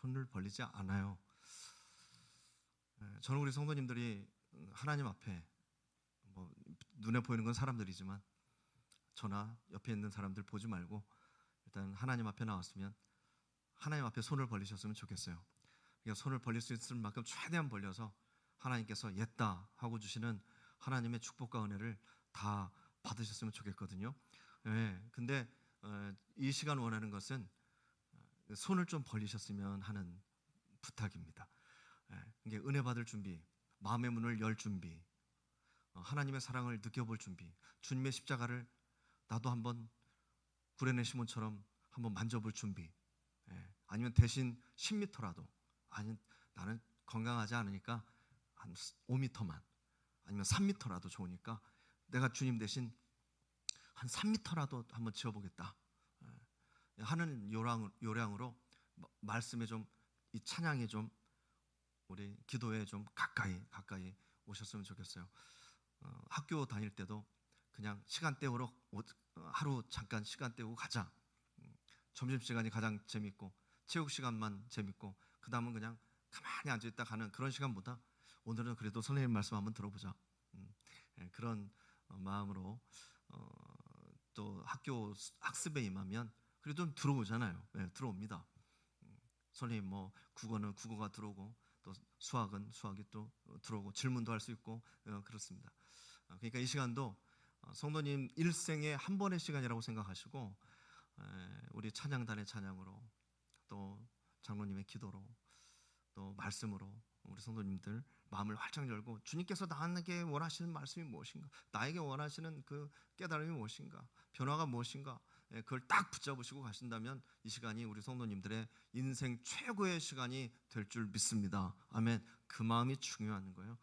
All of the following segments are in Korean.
손을 벌리지 않아요. 저는 우리 성도님들이 하나님 앞에 눈에 보이는 건 사람들이지만 저나 옆에 있는 사람들 보지 말고 일단 하나님 앞에 나왔으면 하나님 앞에 손을 벌리셨으면 좋겠어요. 그러니까 손을 벌릴 수 있을 만큼 최대한 벌려서 하나님께서 옛다 하고 주시는 하나님의 축복과 은혜를 다 받으셨으면 좋겠거든요. 근데 이 시간 원하는 것은 손을 좀 벌리셨으면 하는 부탁입니다. 이게 은혜 받을 준비, 마음의 문을 열 준비, 하나님의 사랑을 느껴볼 준비, 주님의 십자가를 나도 한번 구레네 시몬처럼 한번 만져볼 준비, 아니면 대신 10m라도, 아니 나는 건강하지 않으니까 한 5m만, 아니면 3m라도 좋으니까 내가 주님 대신 한 3m라도 한번 지어보겠다 하는 요량으로 말씀에 좀, 이 찬양에 좀, 우리 기도에 좀 가까이 오셨으면 좋겠어요. 학교 다닐 때도 그냥 시간 때우러 하루 잠깐 시간 때우고 가자. 점심시간이 가장 재밌고 체육 시간만 재밌고 그 다음은 그냥 가만히 앉아있다 가는 그런 시간보다 오늘은 그래도 선생님 말씀 한번 들어보자. 그런 마음으로 또 학교 학습에 임하면 그래도 좀 들어오잖아요. 들어옵니다. 선생님 뭐 국어는 국어가 들어오고 또 수학은 수학이 또 들어오고 질문도 할 수 있고 그렇습니다. 그러니까 이 시간도 성도님 일생에 한 번의 시간이라고 생각하시고 우리 찬양단의 찬양으로 또 장로님의 기도로 또 말씀으로 우리 성도님들 마음을 활짝 열고 주님께서 나에게 원하시는 말씀이 무엇인가, 나에게 원하시는 그 깨달음이 무엇인가, 변화가 무엇인가, 그걸 딱 붙잡으시고 가신다면 이 시간이 우리 성도님들의 인생 최고의 시간이 될 줄 믿습니다. 아멘. 그 마음이 중요한 거예요.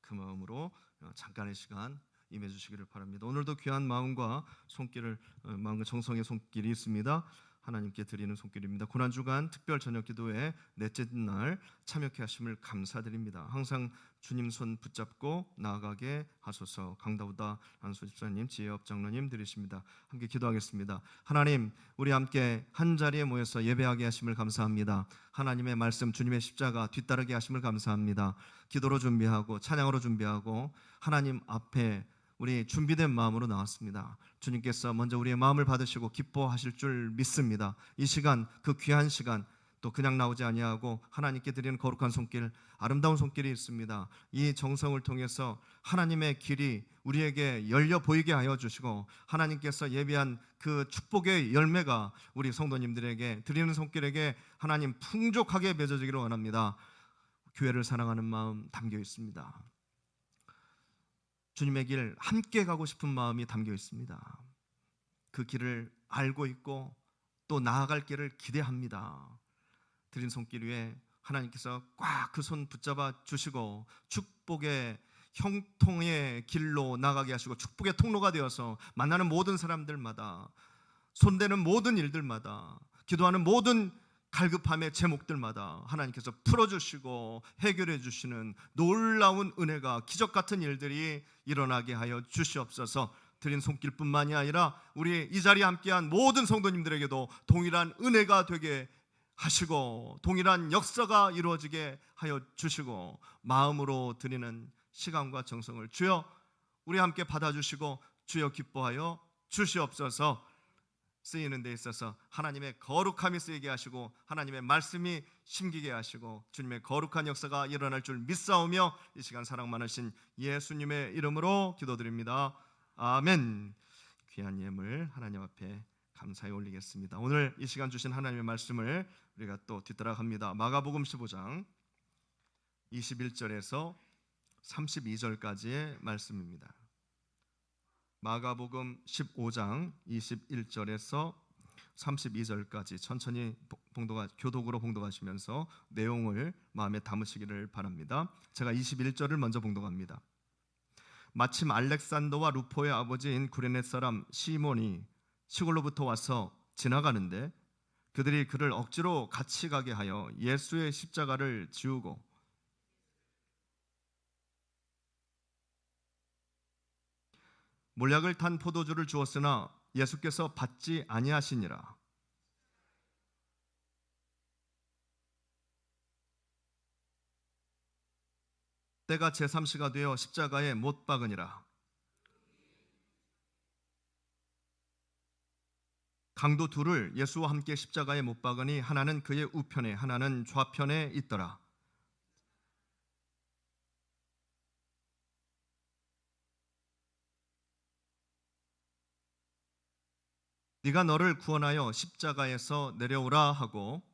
그 마음으로 잠깐의 시간 임해 주시기를 바랍니다. 오늘도 귀한 마음과 손길을, 마음과 정성의 손길이 있습니다. 하나님께 드리는 손길입니다. 고난주간 특별 저녁 기도회 넷째 날 참여케 하심을 감사드립니다. 항상 주님 손 붙잡고 나아가게 하소서. 강다우다 안수 집사님, 지혜업 장로님 드리십니다. 함께 기도하겠습니다. 하나님, 우리 함께 한 자리에 모여서 예배하게 하심을 감사합니다. 하나님의 말씀, 주님의 십자가 뒤따르게 하심을 감사합니다. 기도로 준비하고 찬양으로 준비하고 하나님 앞에 우리 준비된 마음으로 나왔습니다. 주님께서 먼저 우리의 마음을 받으시고 기뻐하실 줄 믿습니다. 이 시간, 그 귀한 시간, 또 그냥 나오지 아니하고 하나님께 드리는 거룩한 손길, 아름다운 손길이 있습니다. 이 정성을 통해서 하나님의 길이 우리에게 열려 보이게 하여 주시고 하나님께서 예비한 그 축복의 열매가 우리 성도님들에게 드리는 손길에게 하나님 풍족하게 맺어지기를 원합니다. 교회를 사랑하는 마음 담겨 있습니다. 주님의 길 함께 가고 싶은 마음이 담겨 있습니다. 그 길을 알고 있고 또 나아갈 길을 기대합니다. 드린 손길 위에 하나님께서 꽉 그 손 붙잡아 주시고 축복의 형통의 길로 나가게 하시고 축복의 통로가 되어서 만나는 모든 사람들마다, 손대는 모든 일들마다, 기도하는 모든 갈급함의 제목들마다 하나님께서 풀어주시고 해결해 주시는 놀라운 은혜가, 기적 같은 일들이 일어나게 하여 주시옵소서. 드린 손길뿐만이 아니라 우리 이 자리에 함께한 모든 성도님들에게도 동일한 은혜가 되게 하시고 동일한 역사가 이루어지게 하여 주시고 마음으로 드리는 시간과 정성을 주여 우리 함께 받아주시고 주여 기뻐하여 주시옵소서. 쓰이는 데 있어서 하나님의 거룩함이 쓰이게 하시고 하나님의 말씀이 심기게 하시고 주님의 거룩한 역사가 일어날 줄 믿사오며 이 시간 사랑 많으신 예수님의 이름으로 기도드립니다. 아멘. 귀한 예물 하나님 앞에 감사히 올리겠습니다. 오늘 이 시간 주신 하나님의 말씀을 우리가 또 뒤따라갑니다. 마가복음 15장 21절에서 32절까지의 말씀입니다. 마가복음 15장 21절에서 32절까지 천천히 교독으로 봉독하시면서 내용을 마음에 담으시기를 바랍니다. 제가 21절을 먼저 봉독합니다. 마침 알렉산더와 루포의 아버지인 구레네 사람 시몬이 시골로부터 와서 지나가는데 그들이 그를 억지로 같이 가게 하여 예수의 십자가를 지우고 몰약을 탄 포도주를 주었으나 예수께서 받지 아니하시니라. 때가 제3시가 되어 십자가에 못 박으니라. 강도 둘을 예수와 함께 십자가에 못 박으니 하나는 그의 우편에 하나는 좌편에 있더라. 네가 너를 구원하여 십자가에서 내려오라 하고,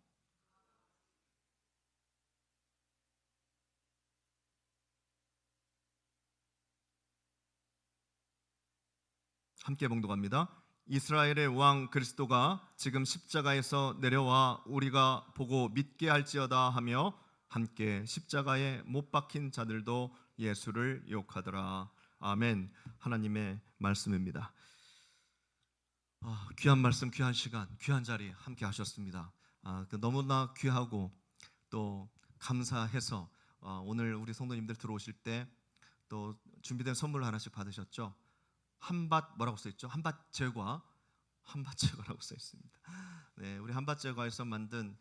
함께 봉독합니다. 이스라엘의 왕 그리스도가 지금 십자가에서 내려와 우리가 보고 믿게 할지어다 하며 함께 십자가에 못 박힌 자들도 예수를 욕하더라. 아멘. 하나님의 말씀입니다. 귀한 말씀, 귀한 시간, 귀한 자리 함께 하셨습니다. 너무나 귀하고 또 감사해서 오늘 우리 성도님들 들어오실 때 또 준비된 선물 하나씩 받으셨죠? 한밭 뭐라고 써 있죠? 한밭 제과, 한밭 제과라고 써 있습니다. 네, 우리 한밭 제과에서 만든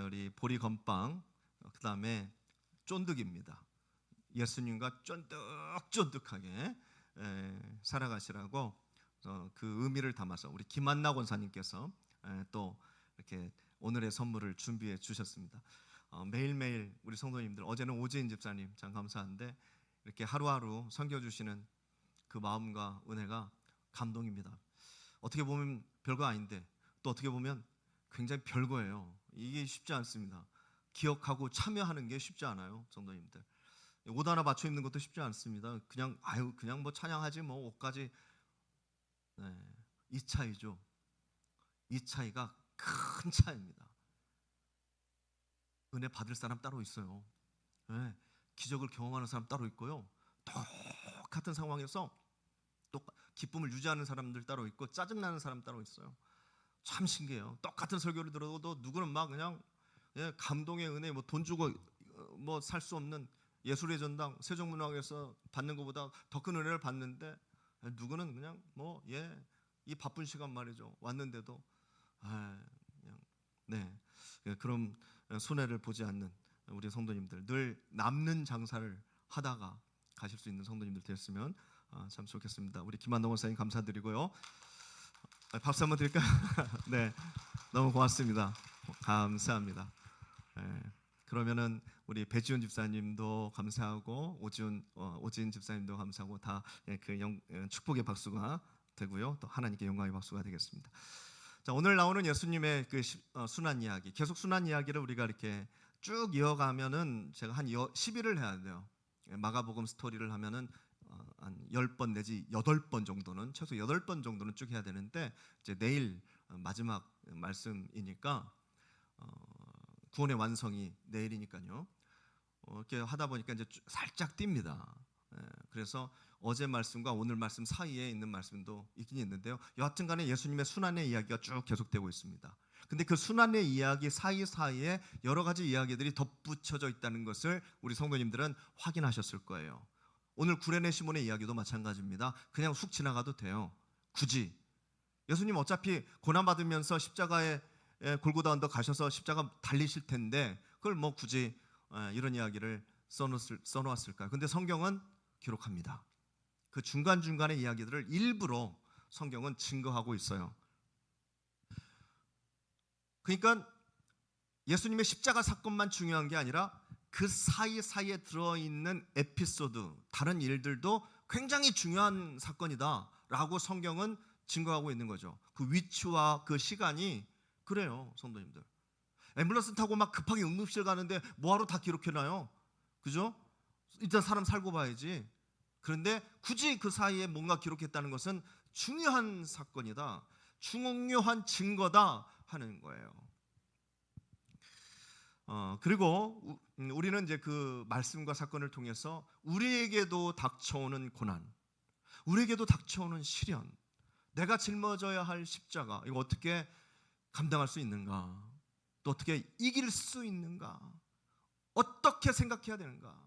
우리 보리 건빵, 그 다음에 쫀득입니다. 예수님과 쫀득쫀득하게 살아가시라고 그 의미를 담아서 우리 김한나 권사님께서 또 이렇게 오늘의 선물을 준비해 주셨습니다. 매일매일 우리 성도님들, 어제는 오지인 집사님 참 감사한데 이렇게 하루하루 섬겨주시는 그 마음과 은혜가 감동입니다. 어떻게 보면 별거 아닌데 또 어떻게 보면 굉장히 별거예요. 이게 쉽지 않습니다. 기억하고 참여하는 게 쉽지 않아요, 성도님들. 옷 하나 맞춰 입는 것도 쉽지 않습니다. 그냥 뭐 찬양하지 뭐 옷까지. 네, 이 차이죠. 이 차이가 큰 차이입니다. 은혜 받을 사람 따로 있어요. 네, 기적을 경험하는 사람 따로 있고요. 똑같은 상황에서 또 기쁨을 유지하는 사람들 따로 있고 짜증나는 사람 따로 있어요. 참 신기해요. 똑같은 설교를 들어도 누구는 막 그냥 감동의 은혜, 뭐 돈 주고 뭐 살 수 없는 예술의 전당 세종문화회에서 받는 것보다 더 큰 은혜를 받는데, 누구는 그냥 이 바쁜 시간 말이죠, 왔는데도 그냥 그런 손해를 보지 않는 우리 성도님들, 늘 남는 장사를 하다가 가실 수 있는 성도님들 되었으면 참 좋겠습니다. 우리 김한동 원사님 감사드리고요. 박수 한번 드릴까요? 네, 너무 고맙습니다. 감사합니다. 그러면은 우리 배지훈 집사님도 감사하고 오지은 집사님도 감사하고 다 축복의 박수가 되고요. 또 하나님께 영광의 박수가 되겠습니다. 자, 오늘 나오는 예수님의 그 순환 이야기, 계속 순환 이야기를 우리가 이렇게 쭉 이어가면은 제가 한 10일을 해야 돼요. 마가복음 스토리를 하면은 한 10번 내지 8번 정도는, 최소 8번 정도는 쭉 해야 되는데, 이제 내일 마지막 말씀이니까 구원의 완성이 내일이니까요. 이렇게 하다 보니까 이제 살짝 뜁니다. 그래서 어제 말씀과 오늘 말씀 사이에 있는 말씀도 있긴 있는데요. 여하튼간에 예수님의 순환의 이야기가 쭉 계속되고 있습니다. 근데 그 순환의 이야기 사이사이에 여러 가지 이야기들이 덧붙여져 있다는 것을 우리 성도님들은 확인하셨을 거예요. 오늘 구레네 시몬의 이야기도 마찬가지입니다. 그냥 훅 지나가도 돼요. 굳이 예수님 어차피 고난받으면서 십자가에 골고다 언덕 가셔서 십자가 달리실 텐데 그걸 뭐 굳이 이런 이야기를 써놓았을까요? 근데 성경은 기록합니다. 그 중간중간의 이야기들을 일부러 성경은 증거하고 있어요. 그러니까 예수님의 십자가 사건만 중요한 게 아니라 그 사이사이에 들어있는 에피소드, 다른 일들도 굉장히 중요한 사건이다라고 성경은 증거하고 있는 거죠. 그 위치와 그 시간이 그래요, 성도님들. 앰뷸런스 타고 막 급하게 응급실 가는데 뭐하러 다 기록해놔요? 그죠? 일단 사람 살고 봐야지. 그런데 굳이 그 사이에 뭔가 기록했다는 것은 중요한 사건이다, 중요한 증거다 하는 거예요. 그리고 우리는 이제 그 말씀과 사건을 통해서 우리에게도 닥쳐오는 고난, 우리에게도 닥쳐오는 시련, 내가 짊어져야 할 십자가, 이거 어떻게 감당할 수 있는가, 또 어떻게 이길 수 있는가, 어떻게 생각해야 되는가,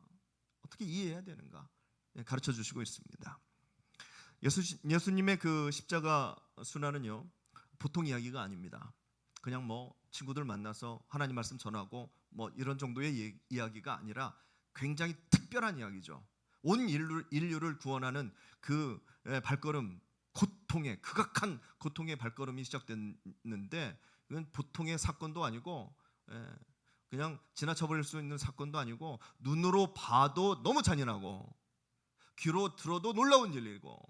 어떻게 이해해야 되는가 가르쳐 주시고 있습니다. 예수님의 그 십자가 순환은요, 보통 이야기가 아닙니다. 그냥 뭐 친구들 만나서 하나님 말씀 전하고 뭐 이런 정도의 이야기가 아니라 굉장히 특별한 이야기죠. 온 인류를 구원하는 그 발걸음, 고통의 극악한 고통의 발걸음이 시작됐는데, 이건 보통의 사건도 아니고 그냥 지나쳐버릴 수 있는 사건도 아니고, 눈으로 봐도 너무 잔인하고 귀로 들어도 놀라운 일이고,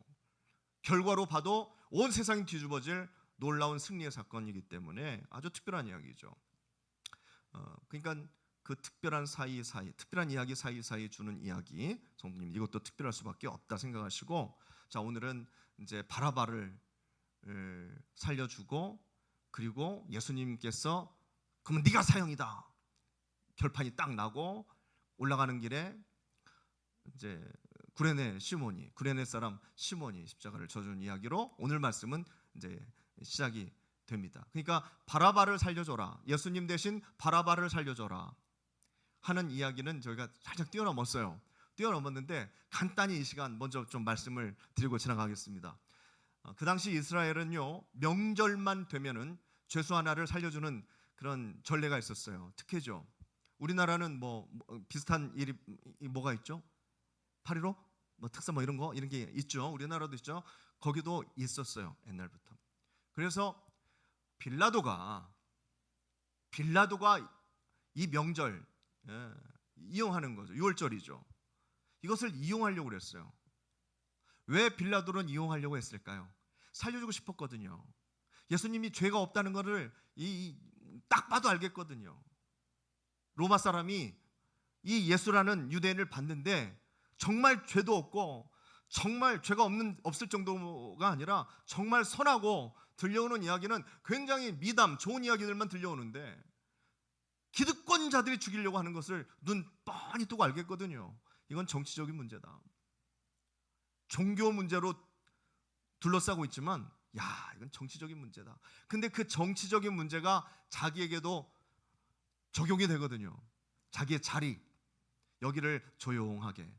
결과로 봐도 온 세상이 뒤집어질 놀라운 승리의 사건이기 때문에 아주 특별한 이야기죠. 그러니까 그 특별한 특별한 이야기 사이사이 주는 이야기, 성도님 이것도 특별할 수밖에 없다 생각하시고, 자, 오늘은 이제 바라바를 살려주고, 그리고 예수님께서 그러면 네가 사형이다 결판이 딱 나고, 올라가는 길에 이제 구레네 사람 시몬이 십자가를 져준 이야기로 오늘 말씀은 이제 시작이 됩니다. 그러니까 바라바를 살려줘라, 예수님 대신 바라바를 살려줘라 하는 이야기는 저희가 살짝 뛰어넘었는데 간단히 이 시간 먼저 좀 말씀을 드리고 지나가겠습니다. 그 당시 이스라엘은요, 명절만 되면은 죄수 하나를 살려주는 그런 전례가 있었어요. 특혜죠. 우리나라는 뭐 비슷한 일이 뭐가 있죠? 8.15 특사 이런 게 있죠. 우리나라도 있죠. 거기도 있었어요, 옛날부터. 그래서 빌라도가 이 명절 이용하는 거죠. 6월절이죠. 이것을 이용하려고 그랬어요. 왜 빌라도는 이용하려고 했을까요? 살려주고 싶었거든요. 예수님이 죄가 없다는 것을 딱 봐도 알겠거든요. 로마 사람이 이 예수라는 유대인을 봤는데 정말 죄도 없고 정말 죄가 없을 정도가 아니라 정말 선하고, 들려오는 이야기는 굉장히 미담, 좋은 이야기들만 들려오는데 기득권자들이 죽이려고 하는 것을 눈 뻔히 뜨고 알겠거든요. 이건 정치적인 문제다. 종교 문제로 둘러싸고 있지만 이건 정치적인 문제다. 근데 그 정치적인 문제가 자기에게도 적용이 되거든요. 자기의 자리, 여기를 조용하게,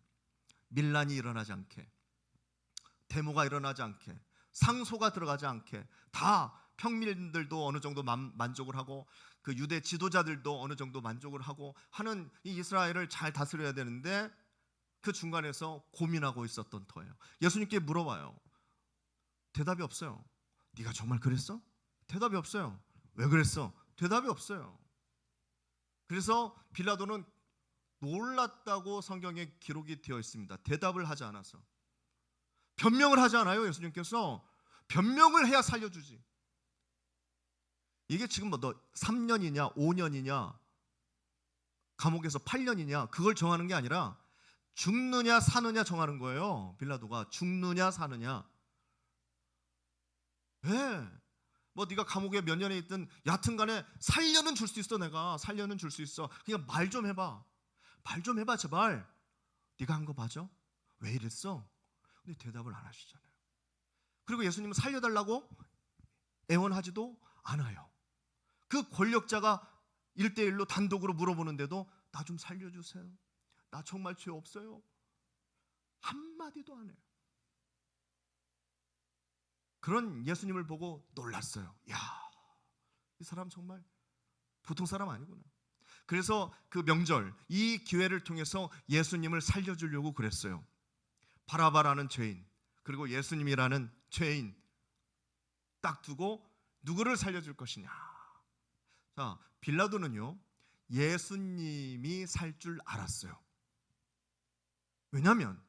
밀란이 일어나지 않게, 데모가 일어나지 않게, 상소가 들어가지 않게, 다 평민들도 어느 정도 만족을 하고, 그 유대 지도자들도 어느 정도 만족을 하고 하는 이 이스라엘을 잘 다스려야 되는데, 그 중간에서 고민하고 있었던 터예요. 예수님께 물어봐요. 대답이 없어요. 네가 정말 그랬어? 대답이 없어요. 왜 그랬어? 대답이 없어요. 그래서 빌라도는 놀랐다고 성경에 기록이 되어 있습니다. 대답을 하지 않아서. 변명을 하지 않아요. 예수님께서 변명을 해야 살려주지. 이게 지금 너 3년이냐 5년이냐 감옥에서 8년이냐 그걸 정하는 게 아니라 죽느냐 사느냐 정하는 거예요. 빌라도가 죽느냐 사느냐. 왜? 네가 감옥에 몇 년에 있든 여하튼간에 살려는 줄 수 있어. 내가 살려는 줄 수 있어. 그냥 말 좀 해봐. 말 좀 해봐 제발. 네가 한 거 맞아? 왜 이랬어? 근데 대답을 안 하시잖아요. 그리고 예수님은 살려달라고 애원하지도 않아요. 그 권력자가 1대1로 단독으로 물어보는데도 나 좀 살려주세요. 나 정말 죄 없어요. 한마디도 안 해요. 그런 예수님을 보고 놀랐어요. 이 사람 정말 보통 사람 아니구나. 그래서 그 명절, 이 기회를 통해서 예수님을 살려주려고 그랬어요. 바라바라는 죄인, 그리고 예수님이라는 죄인 딱 두고 누구를 살려줄 것이냐. 자, 빌라도는요, 예수님이 살 줄 알았어요. 왜냐하면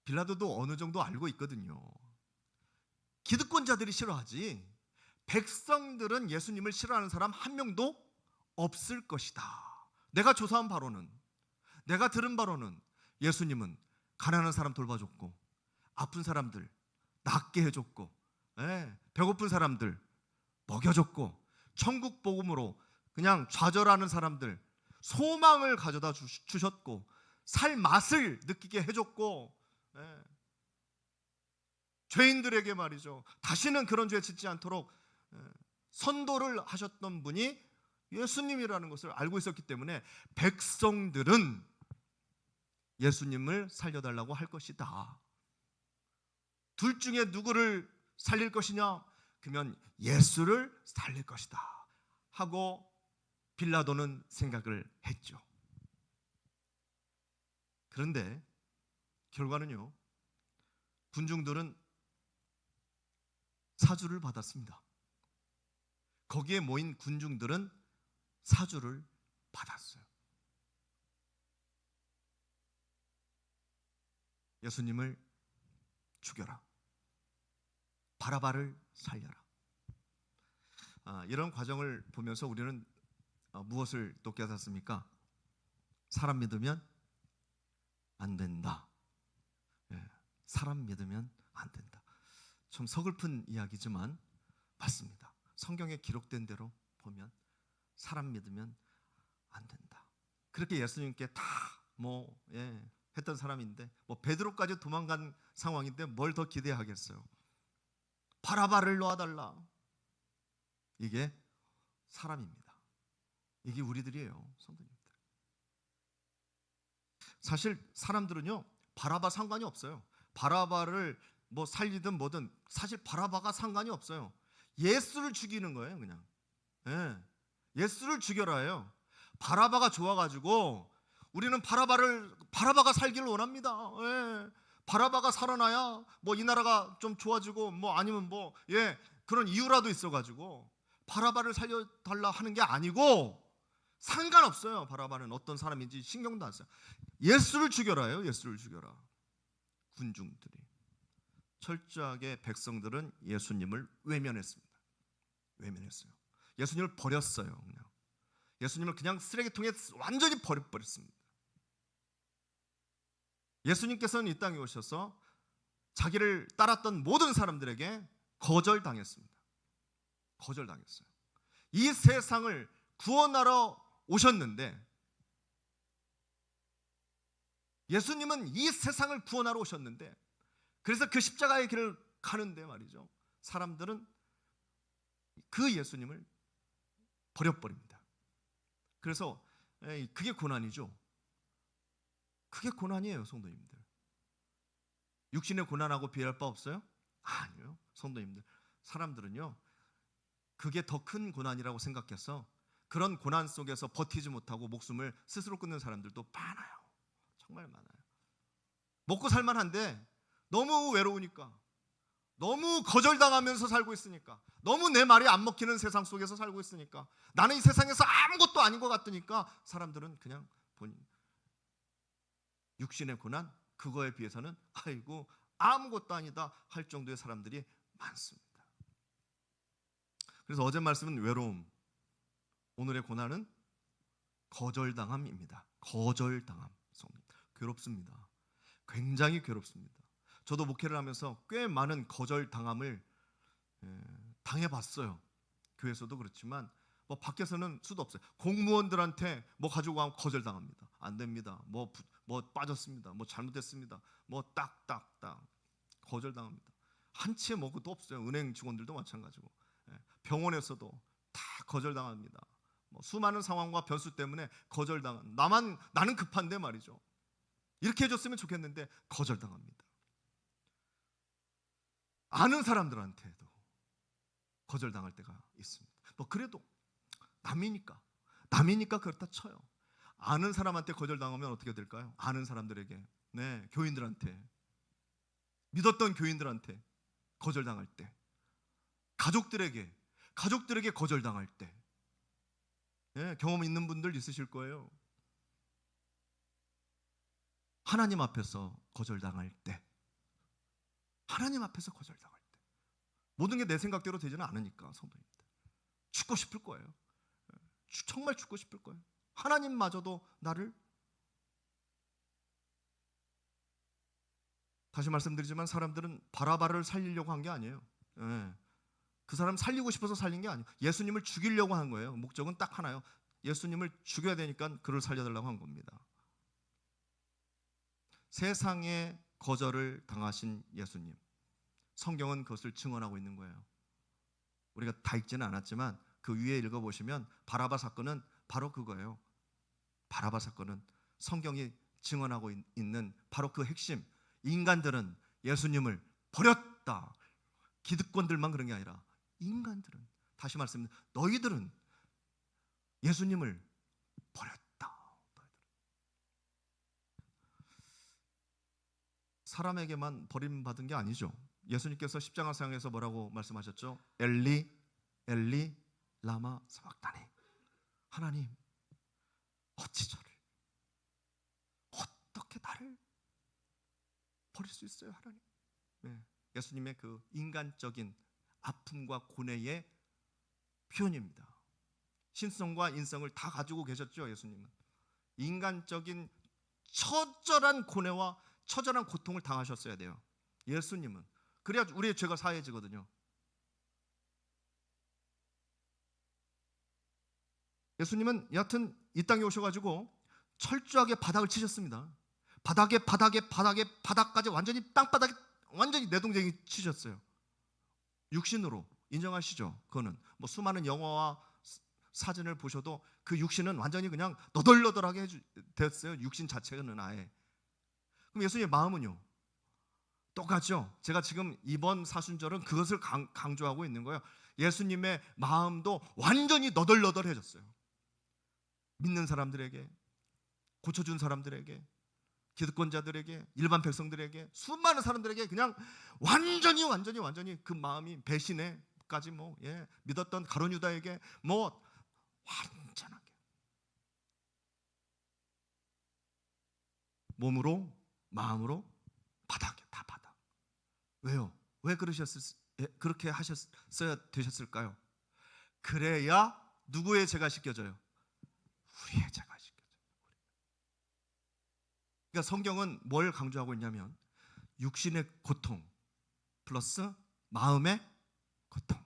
빌라도도 어느 정도 알고 있거든요. 기득권자들이 싫어하지 백성들은 예수님을 싫어하는 사람 한 명도 없을 것이다. 내가 조사한 바로는, 내가 들은 바로는 예수님은 가난한 사람 돌봐줬고, 아픈 사람들 낫게 해줬고, 배고픈 사람들 먹여줬고, 천국 복음으로 그냥 좌절하는 사람들 소망을 가져다 주셨고, 살 맛을 느끼게 해줬고, 죄인들에게 말이죠, 다시는 그런 죄 짓지 않도록 선도를 하셨던 분이 예수님이라는 것을 알고 있었기 때문에 백성들은 예수님을 살려달라고 할 것이다. 둘 중에 누구를 살릴 것이냐? 그러면 예수를 살릴 것이다 하고 빌라도는 생각을 했죠. 그런데 결과는요, 군중들은 사주를 받았습니다. 거기에 모인 군중들은 사주를 받았어요. 예수님을 죽여라. 바라바를 살려라. 이런 과정을 보면서 우리는 무엇을 또 깨닫습니까? 사람 믿으면 안 된다. 사람 믿으면 안 된다. 좀 서글픈 이야기지만 맞습니다. 성경에 기록된 대로 보면 사람 믿으면 안 된다. 그렇게 예수님께 다 했던 사람인데 베드로까지 도망간 상황인데 뭘 더 기대하겠어요? 바라바를 놓아달라. 이게 사람입니다. 이게 우리들이에요, 성도님들. 사실 사람들은요, 바라바 상관이 없어요. 바라바를 살리든 뭐든 사실 바라바가 상관이 없어요. 예수를 죽이는 거예요, 그냥. 예수를 죽여라예요. 바라바가 좋아가지고 우리는 바라바가 살기를 원합니다. 바라바가 살아나야 이 나라가 좀 좋아지고 아니면 그런 이유라도 있어가지고 바라바를 살려달라 하는 게 아니고, 상관없어요. 바라바는 어떤 사람인지 신경도 안 써요. 예수를 죽여라예요. 예수를 죽여라. 군중들이 철저하게 백성들은 예수님을 외면했습니다. 외면했어요. 예수님을 버렸어요. 그냥 예수님을 그냥 쓰레기통에 완전히 버려버렸습니다. 예수님께서는 이 땅에 오셔서 자기를 따랐던 모든 사람들에게 거절당했습니다. 거절당했어요. 이 세상을 구원하러 오셨는데, 예수님은 이 세상을 구원하러 오셨는데, 그래서 그 십자가의 길을 가는데 말이죠, 사람들은 그 예수님을 버려버립니다. 그래서 그게 고난이죠. 그게 고난이에요, 성도님들. 육신의 고난하고 비할 바 없어요? 아니요, 성도님들. 사람들은요, 그게 더 큰 고난이라고 생각해서 그런 고난 속에서 버티지 못하고 목숨을 스스로 끊는 사람들도 많아요. 정말 많아요. 먹고 살만한데 너무 외로우니까, 너무 거절당하면서 살고 있으니까, 너무 내 말이 안 먹히는 세상 속에서 살고 있으니까, 나는 이 세상에서 아무것도 아닌 것 같으니까 사람들은 그냥 본인 육신의 고난, 그거에 비해서는 아이고 아무것도 아니다 할 정도의 사람들이 많습니다. 그래서 어제 말씀은 외로움, 오늘의 고난은 거절당함입니다. 거절당함. 괴롭습니다. 굉장히 괴롭습니다. 저도 목회를 하면서 꽤 많은 거절당함을 당해봤어요. 교회에서도 그렇지만 밖에서는 수도 없어요. 공무원들한테 가지고 가면 거절당합니다. 안 됩니다. 빠졌습니다. 잘못됐습니다. 딱딱딱 거절당합니다. 한 치의 것도 없어요. 은행 직원들도 마찬가지고, 병원에서도 다 거절당합니다. 수많은 상황과 변수 때문에 거절당한, 나는 급한데 말이죠, 이렇게 해줬으면 좋겠는데 거절당합니다. 아는 사람들한테도 거절당할 때가 있습니다. 그래도 남이니까 그렇다 쳐요. 아는 사람한테 거절당하면 어떻게 될까요? 아는 사람들에게, 교인들한테, 믿었던 교인들한테 거절당할 때, 가족들에게 거절당할 때, 경험 있는 분들 있으실 거예요. 하나님 앞에서 거절당할 때, 하나님 앞에서 거절당할 때, 모든 게 내 생각대로 되지는 않으니까 성도님들 죽고 싶을 거예요. 정말 죽고 싶을 거예요. 하나님마저도 나를, 다시 말씀드리지만 사람들은 바라바를 살리려고 한 게 아니에요. 그 사람 살리고 싶어서 살린 게 아니에요. 예수님을 죽이려고 한 거예요. 목적은 딱 하나요. 예수님을 죽여야 되니까 그를 살려달라고 한 겁니다. 세상에 거절을 당하신 예수님, 성경은 그것을 증언하고 있는 거예요. 우리가 다 읽지는 않았지만 그 위에 읽어보시면 바라바 사건은 바로 그거예요. 바라바 사건은 성경이 증언하고 있는 바로 그 핵심. 인간들은 예수님을 버렸다. 기득권들만 그런 게 아니라 인간들은, 다시 말씀드립니다, 너희들은 예수님을 버렸다. 사람에게만 버림받은 게 아니죠. 예수님께서 십자가상에서 뭐라고 말씀하셨죠? 엘리 엘리 라마 사박다니. 하나님, 어찌 저를, 어떻게 나를 버릴 수 있어요, 하나님? 네, 예수님의 그 인간적인 아픔과 고뇌의 표현입니다. 신성과 인성을 다 가지고 계셨죠. 예수님은 인간적인 처절한 고뇌와 처절한 고통을 당하셨어야 돼요. 예수님은. 그래야 우리의 죄가 사해지거든요. 예수님은 여하튼 이 땅에 오셔가지고 철저하게 바닥을 치셨습니다. 바닥까지 완전히 땅바닥에 완전히 내동댕이 치셨어요. 육신으로. 인정하시죠? 그거는 뭐 수많은 영화와 사진을 보셔도 그 육신은 완전히 그냥 너덜너덜하게 됐어요. 육신 자체는 아예. 그럼 예수님의 마음은요? 똑같죠? 제가 지금 이번 사순절은 그것을 강조하고 있는 거예요. 예수님의 마음도 완전히 너덜너덜해졌어요. 믿는 사람들에게, 고쳐준 사람들에게, 기득권자들에게, 일반 백성들에게, 수많은 사람들에게 그냥 완전히 그 마음이 배신에까지 믿었던 가룟 유다에게 완전하게 몸으로 마음으로 바닥에 다 바닥. 왜요? 왜 그렇게 하셨어야 되셨을까요? 그래야 누구의 죄가 씻겨져요? 우리의 죄가 씻겨져요. 그러니까 성경은 뭘 강조하고 있냐면 육신의 고통 플러스 마음의 고통,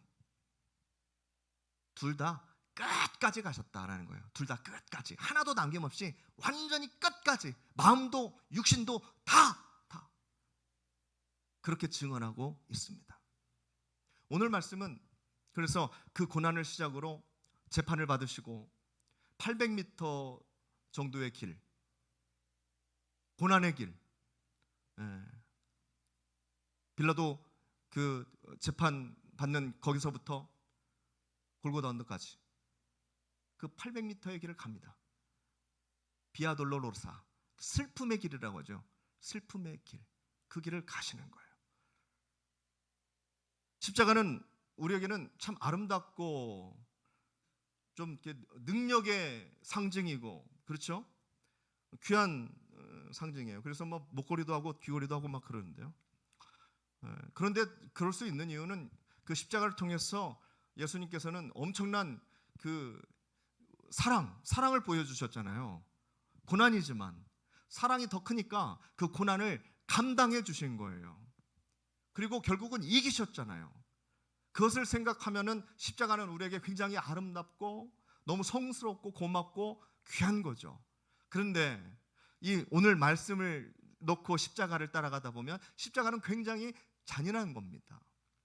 둘 다 끝까지 가셨다라는 거예요. 둘 다 끝까지, 하나도 남김없이 완전히 끝까지, 마음도 육신도 다 그렇게 증언하고 있습니다. 오늘 말씀은 그래서 그 고난을 시작으로 재판을 받으시고 800m 정도의 길, 고난의 길, 빌라도 그 재판 받는 거기서부터 골고다 언덕까지 그 800m의 길을 갑니다. 비아 돌로로사, 슬픔의 길이라고 하죠. 슬픔의 길, 그 길을 가시는 거예요. 십자가는 우리에게는 참 아름답고 좀 능력의 상징이고, 그렇죠? 귀한 상징이에요. 그래서 목걸이도 하고 귀걸이도 하고 막 그러는데요. 그런데 그럴 수 있는 이유는 그 십자가를 통해서 예수님께서는 엄청난 그 사랑을 보여주셨잖아요. 고난이지만 사랑이 더 크니까 그 고난을 감당해 주신 거예요. 그리고 결국은 이기셨잖아요. 그것을 생각하면은 십자가는 우리에게 굉장히 아름답고 너무 성스럽고 고맙고 귀한 거죠. 그런데 이 오늘 말씀을 놓고 십자가를 따라가다 보면 십자가는 굉장히 잔인한 겁니다.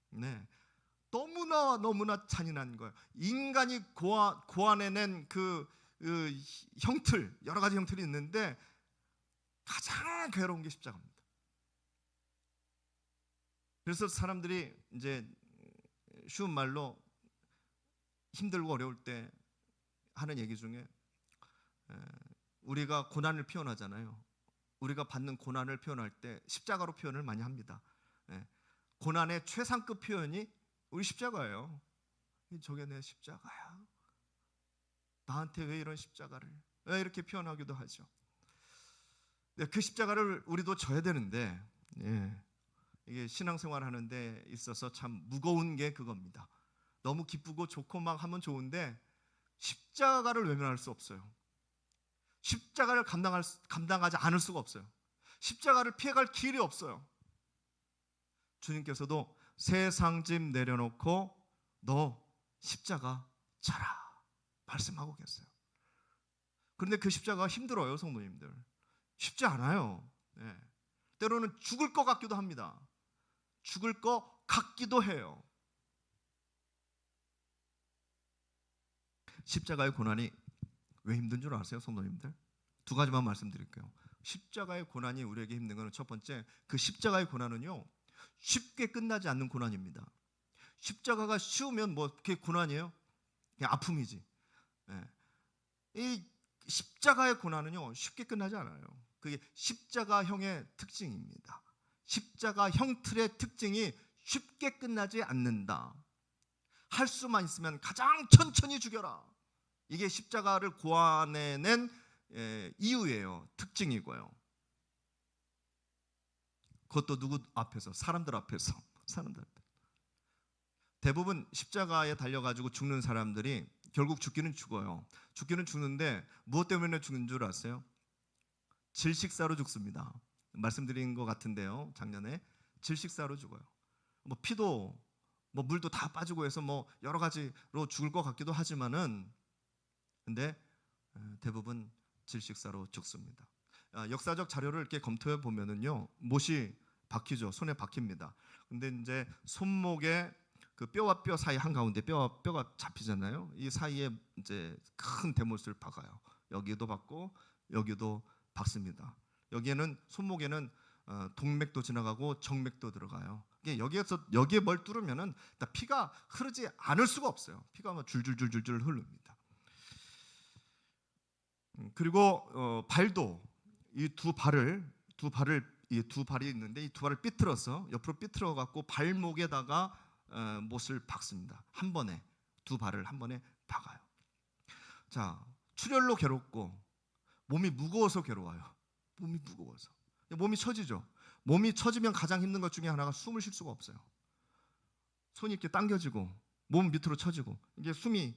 네, 너무나 잔인한 거예요. 인간이 고안해낸 그 형틀, 여러 가지 형틀이 있는데 가장 괴로운 게 십자가입니다. 그래서 사람들이 이제 쉬운 말로 힘들고 어려울 때 하는 얘기 중에 우리가 고난을 표현하잖아요. 우리가 받는 고난을 표현할 때 십자가로 표현을 많이 합니다. 고난의 최상급 표현이 우리 십자가예요. 저게 내 십자가야. 나한테 왜 이런 십자가를, 왜 이렇게 표현하기도 하죠. 그 십자가를 우리도 져야 되는데, 이게 신앙생활 하는 데 있어서 참 무거운 게 그겁니다. 너무 기쁘고 좋고 막 하면 좋은데 십자가를 외면할 수 없어요. 십자가를 감당하지 않을 수가 없어요. 십자가를 피해갈 길이 없어요. 주님께서도 세상 짐 내려놓고 너 십자가 져라 말씀하고 계세요. 그런데 그 십자가가 힘들어요, 성도님들. 쉽지 않아요. 때로는 죽을 것 같기도 합니다. 죽을 것 같기도 해요. 십자가의 고난이 왜 힘든 줄 아세요, 성도님들? 두 가지만 말씀드릴게요. 십자가의 고난이 우리에게 힘든 것은 첫 번째, 그 십자가의 고난은요 쉽게 끝나지 않는 고난입니다. 십자가가 쉬우면 그게 고난이에요? 그냥 아픔이지. 이 십자가의 고난은요 쉽게 끝나지 않아요. 그게 십자가형의 특징입니다. 십자가 형틀의 특징이 쉽게 끝나지 않는다. 할 수만 있으면 가장 천천히 죽여라. 이게 십자가를 고안해낸 이유예요. 특징이고요. 그것도 누구 앞에서? 사람들 앞에서. 사람들 앞에서. 대부분 십자가에 달려가지고 죽는 사람들이 결국 죽기는 죽어요. 죽기는 죽는데 무엇 때문에 죽는 줄 아세요? 질식사로 죽습니다. 말씀드린 것 같은데요. 작년에 질식사로 죽어요. 뭐 피도 뭐 물도 다 빠지고 해서 뭐 여러 가지로 죽을 것 같기도 하지만은 근데 대부분 질식사로 죽습니다. 역사적 자료를 이렇게 검토해 보면은요, 못이 박히죠. 손에 박힙니다. 근데 이제 손목에 그 뼈와 뼈 사이 한 가운데 뼈가 잡히잖아요. 이 사이에 이제 큰 대못을 박아요. 여기도 박고 여기도 박습니다. 여기에는 손목에는 동맥도 지나가고 정맥도 들어가요. 여기에 뭘 뚫으면은 피가 흐르지 않을 수가 없어요. 피가 막 줄줄줄줄 흐릅니다. 그리고 발도 이 두 발이 있는데 이 두 발을 삐뚤어서 옆으로 삐뚤어 갖고 발목에다가 못을 박습니다. 한 번에 두 발을 한 번에 박아요. 자, 출혈로 괴롭고 몸이 무거워서 괴로워요. 몸이 무거워서. 몸이 처지죠. 몸이 처지면 가장 힘든 것 중에 하나가 숨을 쉴 수가 없어요. 손이 이렇게 당겨지고 몸 밑으로 처지고 이게 숨이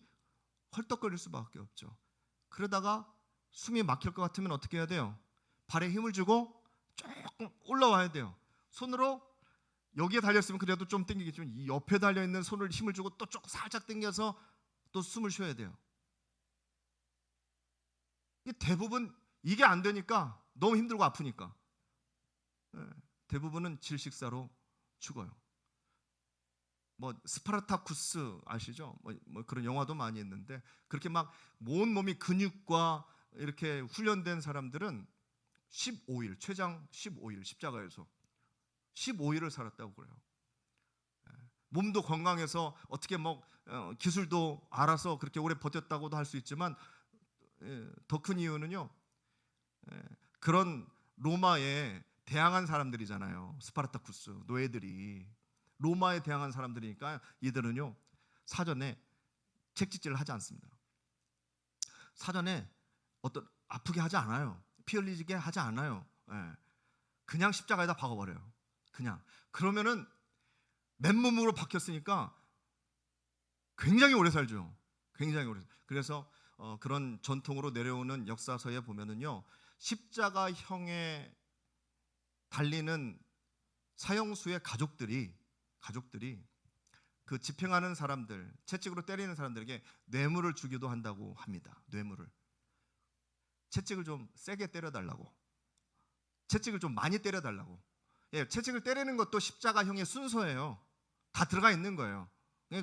헐떡거릴 수밖에 없죠. 그러다가 숨이 막힐 것 같으면 어떻게 해야 돼요? 발에 힘을 주고 조금 올라와야 돼요. 손으로 여기에 달렸으면 그래도 좀 당기겠지만 이 옆에 달려있는 손을 힘을 주고 또 조금 살짝 당겨서 또 숨을 쉬어야 돼요. 대부분 이게 안 되니까 너무 힘들고 아프니까 대부분은 질식사로 죽어요. 뭐 스파르타쿠스 아시죠? 뭐 그런 영화도 많이 했는데 그렇게 막 온 몸이 근육과 이렇게 훈련된 사람들은 15일, 최장 15일 십자가에서 15일을 살았다고 그래요. 몸도 건강해서 어떻게 뭐 기술도 알아서 그렇게 오래 버텼다고도 할 수 있지만 더 큰 이유는요. 그런 로마에 대항한 사람들이잖아요. 스파르타쿠스 노예들이 로마에 대항한 사람들이니까 이들은요 사전에 책짓질을 하지 않습니다. 사전에 어떤 아프게 하지 않아요. 피 흘리게 하지 않아요. 그냥 십자가에다 박아버려요. 그냥 그러면은 맨몸으로 박혔으니까 굉장히 오래 살죠. 굉장히 오래. 그래서 그런 전통으로 내려오는 역사서에 보면은요 십자가형에 달리는 사형수의 가족들이 그 집행하는 사람들, 채찍으로 때리는 사람들에게 뇌물을 주기도 한다고 합니다. 뇌물을. 채찍을 좀 세게 때려달라고. 채찍을 좀 많이 때려달라고. 채찍을 때리는 것도 십자가형의 순서예요. 다 들어가 있는 거예요.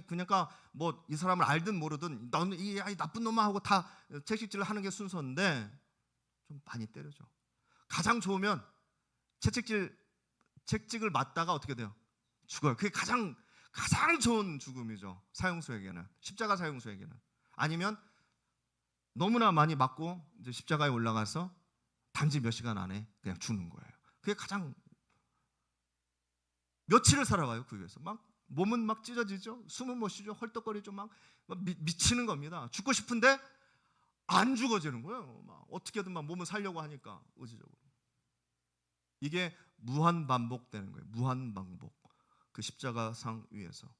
그러니까 뭐 이 사람을 알든 모르든 너는 이 나쁜 놈아 하고 다 채찍질을 하는 게 순서인데 좀 많이 때려줘. 가장 좋으면 채찍을 맞다가 어떻게 돼요? 죽어요. 그게 가장 좋은 죽음이죠. 사형수에게는, 십자가 사형수에게는. 아니면 너무나 많이 맞고 이제 십자가에 올라가서 단지 몇 시간 안에 그냥 죽는 거예요. 그게 가장 며칠을 살아가요. 그 위해서 막 몸은 막 찢어지죠. 숨은 못 쉬죠. 헐떡거리죠. 막 미치는 겁니다. 죽고 싶은데 안 죽어지는 거예요. 막 어떻게든 막 몸을 살려고 하니까 의지적으로. 이게 무한 반복되는 거예요. 무한 반복. 그 십자가상 위에서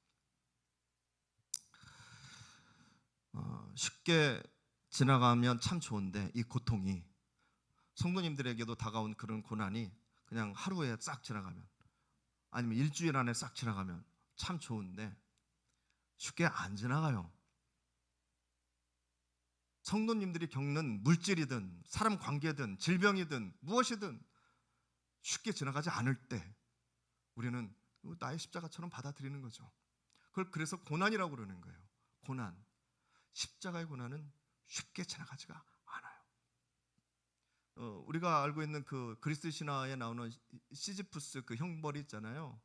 쉽게 지나가면 참 좋은데 이 고통이 성도님들에게도 다가온 그런 고난이 그냥 하루에 싹 지나가면 아니면 일주일 안에 싹 지나가면 참 좋은데 쉽게 안 지나가요. 성도님들이 겪는 물질이든 사람 관계든 질병이든 무엇이든 쉽게 지나가지 않을 때 우리는 나의 십자가처럼 받아들이는 거죠. 그걸 그래서 고난이라고 그러는 거예요. 고난. 십자가의 고난은 쉽게 지나가지가 않아요. 우리가 알고 있는 그 그리스 신화에 나오는 시지푸스 그 형벌이 있잖아요.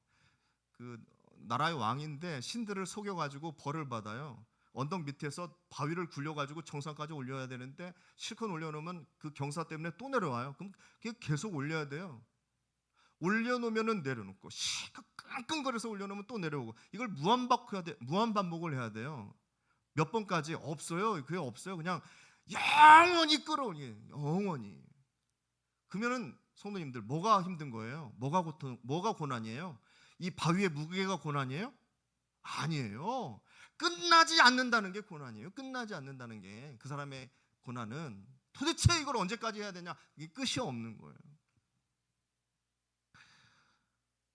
그 나라의 왕인데 신들을 속여가지고 벌을 받아요. 언덕 밑에서 바위를 굴려가지고 정상까지 올려야 되는데 실컷 올려놓으면 그 경사 때문에 또 내려와요. 그럼 그게 계속 올려야 돼요. 올려놓으면은 내려놓고, 끙끙거려서 올려놓으면 또 내려오고, 이걸 무한반복을 해야 돼요. 몇 번까지? 없어요. 그게 없어요. 그냥 영원히 끌어오니, 영원히. 그러면은 성도님들, 뭐가 힘든 거예요? 뭐가 고난이에요? 이 바위의 무게가 고난이에요? 아니에요. 끝나지 않는다는 게 고난이에요. 끝나지 않는다는 게, 그 사람의 고난은 도대체 이걸 언제까지 해야 되냐, 이게 끝이 없는 거예요.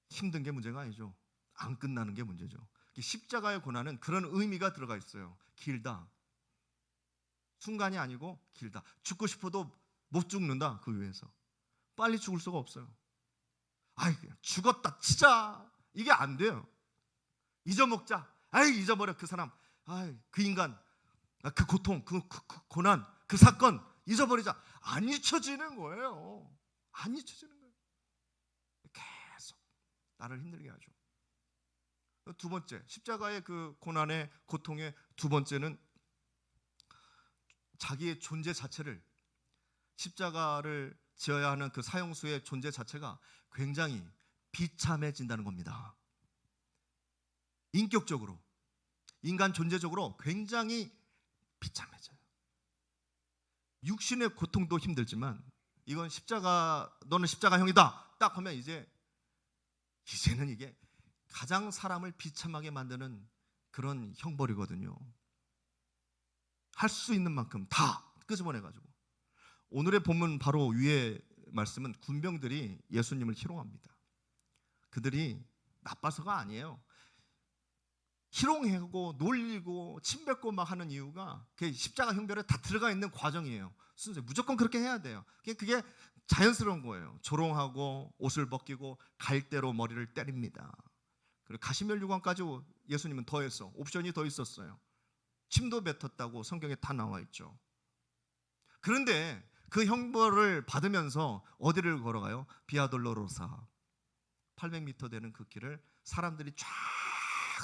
힘든 게 문제가 아니죠. 안 끝나는 게 문제죠. 십자가의 고난은 그런 의미가 들어가 있어요. 길다. 순간이 아니고 길다. 죽고 싶어도 못 죽는다. 그 위에서 빨리 죽을 수가 없어요. 아이, 죽었다 치자, 이게 안 돼요. 잊어먹자. 아이, 잊어버려. 그 사람, 아이, 그 인간, 그 고통, 그 고난, 그 사건 잊어버리자. 안 잊혀지는 거예요. 안 잊혀지는 거예요. 계속 나를 힘들게 하죠. 두 번째, 십자가의 그 고난의 고통의 두 번째는 자기의 존재 자체를, 십자가를 지어야 하는 그 사형수의 존재 자체가 굉장히 비참해진다는 겁니다. 인격적으로, 인간 존재적으로 굉장히 비참해져요. 육신의 고통도 힘들지만, 이건 너는 십자가형이다 딱 하면 이제는 이게 가장 사람을 비참하게 만드는 그런 형벌이거든요. 할 수 있는 만큼 다 끄집어내가지고. 오늘의 본문 바로 위에 말씀은 군병들이 예수님을 희롱합니다. 그들이 나빠서가 아니에요. 희롱하고 놀리고 침뱉고 막 하는 이유가 그 십자가 형벌에 다 들어가 있는 과정이에요. 순서 무조건 그렇게 해야 돼요. 그게 자연스러운 거예요. 조롱하고 옷을 벗기고 갈대로 머리를 때립니다. 그리고 가시멜 유관까지 예수님은 더해서 옵션이 더 있었어요. 침도 뱉었다고 성경에 다 나와 있죠. 그런데 그 형벌을 받으면서 어디를 걸어가요? 비아 돌로로사, 800m 되는 그 길을, 사람들이 쫙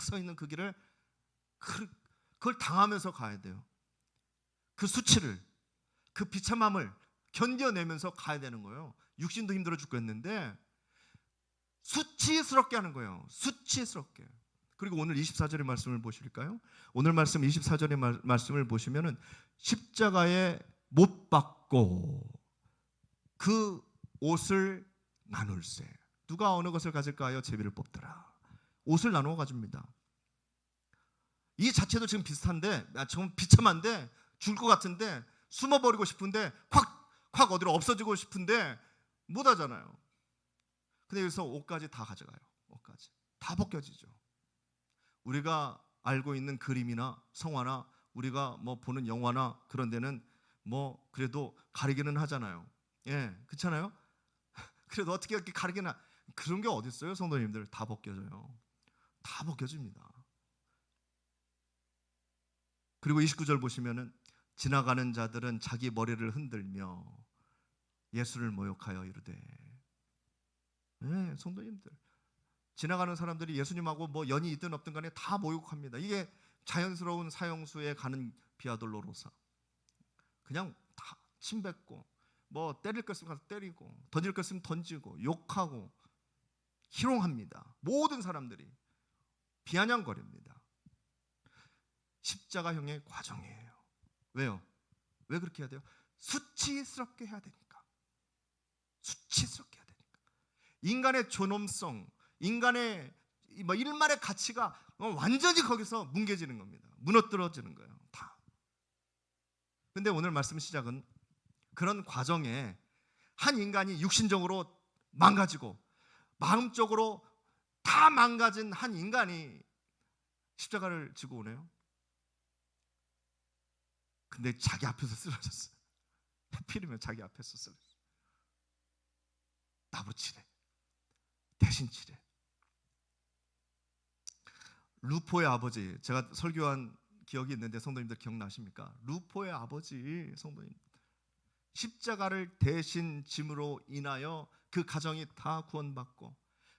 서 있는 그 길을, 그걸 당하면서 가야 돼요. 그 수치를, 그 비참함을 견뎌내면서 가야 되는 거예요. 육신도 힘들어 죽겠는데 수치스럽게 하는 거예요. 수치스럽게. 그리고 오늘 24절의 말씀을 보실까요? 오늘 말씀 24절의 말씀을 보시면은 십자가에 못 박고 그 옷을 나눌세. 누가 어느 것을 가질까요? 제비를 뽑더라. 옷을 나누어 가집니다. 이 자체도 지금 비슷한데, 좀 비참한데, 죽을 것 같은데, 숨어버리고 싶은데, 콱 어디로 없어지고 싶은데 못 하잖아요. 근데 여기서 옷까지 다 가져가요. 옷까지 다 벗겨지죠. 우리가 알고 있는 그림이나 성화나 우리가 뭐 보는 영화나 그런 데는 뭐 그래도 가리기는 하잖아요. 예, 그렇잖아요. 그래도 어떻게 이렇게 가리기나, 그런 게 어디 있어요? 성도님들, 다 벗겨져요. 다 벗겨집니다. 그리고 29절 보시면은 지나가는 자들은 자기 머리를 흔들며 예수를 모욕하여 이르되. 네, 성도님들, 지나가는 사람들이 예수님하고 뭐 연이 있든 없든 간에 다 모욕합니다. 이게 자연스러운 사형수에 가는 비아돌로로사. 그냥 다 침뱉고, 뭐 때릴 것 있으면 가서 때리고, 던질 것 있으면 던지고, 욕하고 희롱합니다. 모든 사람들이 비아냥거립니다. 십자가형의 과정이에요. 왜요? 왜 그렇게 해야 돼요? 수치스럽게 해야 되니까. 수치스럽게 해야 되니까. 인간의 존엄성, 인간의 일말의 가치가 완전히 거기서 뭉개지는 겁니다. 무너뜨려지는 거예요. 다. 근데 오늘 말씀 시작은 그런 과정에 한 인간이 육신적으로 망가지고 마음적으로 다 망가진 한 인간이 십자가를 지고 오네요. 근데 자기 앞에서 쓰러졌어요. 하필이면 자기 앞에서 쓰러졌어요. 나부로 치래. 대신 치래. 루포의 아버지, 제가 설교한 기억이 있는데 성도님들 기억나십니까? 루포의 아버지, 성도님, 십자가를 대신 짐으로 인하여 그 가정이 다 구원받고,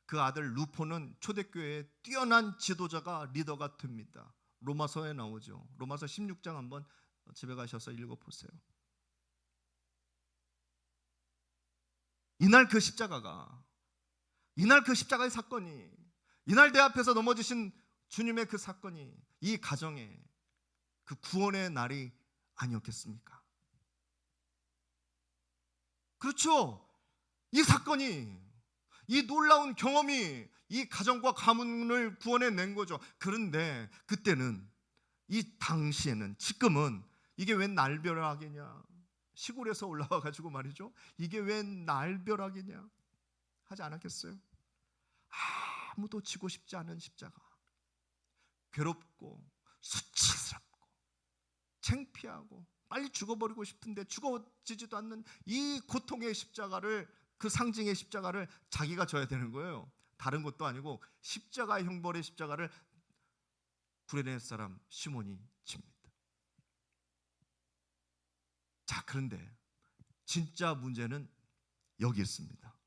그 아들 루포는 초대교회의 뛰어난 지도자가, 리더가 됩니다. 로마서에 나오죠. 로마서 16장 한번 집에 가셔서 읽어보세요. 이날 그 십자가가 이날 그 십자가의 사건이, 이날 내 앞에서 넘어지신 주님의 그 사건이 이 가정에 그 구원의 날이 아니었겠습니까? 그렇죠. 이 사건이, 이 놀라운 경험이 이 가정과 가문을 구원해낸 거죠. 그런데 그때는, 이 당시에는, 지금은 이게 웬 날벼락이냐, 시골에서 올라와 가지고 말이죠, 이게 웬 날벼락이냐 하지 않았겠어요? 아무도 지고 싶지 않은 십자가, 괴롭고 수치스럽고 창피하고 빨리 죽어버리고 싶은데 죽어지지도 않는 이 고통의 십자가를, 그 상징의 십자가를 자기가 져야 되는 거예요. 다른 것도 아니고 십자가의 형벌의 십자가를 구레네 사람 시몬이 집니다. 자, 그런데 진짜 문제는 여기 있습니다.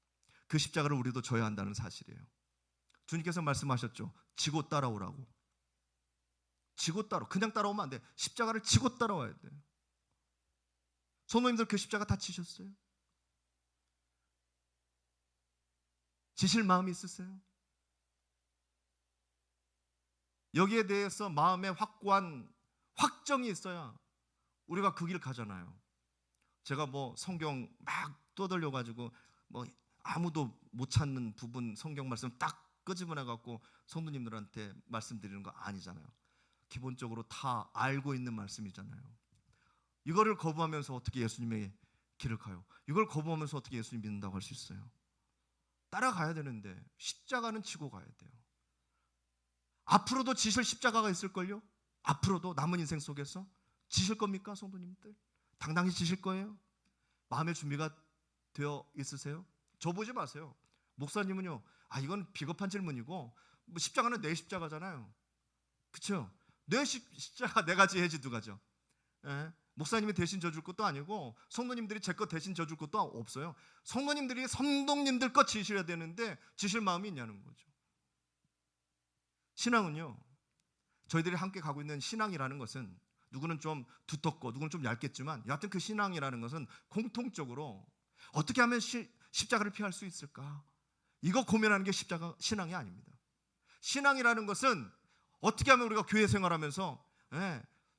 그 십자가를 우리도 져야 한다는 사실이에요. 주님께서 말씀하셨죠. 지고 따라오라고. 지고 따라, 그냥 따라오면 안 돼. 십자가를 지고 따라와야 돼. 성도님들 그 십자가 다 지셨어요? 지실 마음이 있으세요? 여기에 대해서 마음에 확고한 확정이 있어야 우리가 그 길 가잖아요. 제가 뭐 성경 막 떠들려 가지고 뭐 아무도 못 찾는 부분 성경 말씀 딱 끄집어내 갖고 성도님들한테 말씀드리는 거 아니잖아요. 기본적으로 다 알고 있는 말씀이잖아요. 이거를 거부하면서 어떻게 예수님의 길을 가요? 이걸 거부하면서 어떻게 예수님 믿는다고 할 수 있어요? 따라가야 되는데 십자가는 지고 가야 돼요. 앞으로도 지실 십자가가 있을걸요? 앞으로도 남은 인생 속에서 지실 겁니까, 성도님들? 당당히 지실 거예요? 마음의 준비가 되어 있으세요? 저 보지 마세요. 목사님은요, 이건 비겁한 질문이고, 뭐 십자가는 내 십자가잖아요. 그렇죠? 내 십자가 내가 지해야지 누가 져? 예? 목사님이 대신 져줄 것도 아니고 성도님들이 제 것 대신 져줄 것도 없어요. 성도님들이 성도님들 것 지셔야 되는데 지실 마음이 있냐는 거죠. 신앙은요, 저희들이 함께 가고 있는 신앙이라는 것은, 누구는 좀 두텁고 누구는 좀 얇겠지만 여하튼 그 신앙이라는 것은 공통적으로 어떻게 하면 십자가를 피할 수 있을까, 이거 고민하는 게 신앙이 아닙니다. 신앙이라는 것은 어떻게 하면 우리가 교회 생활하면서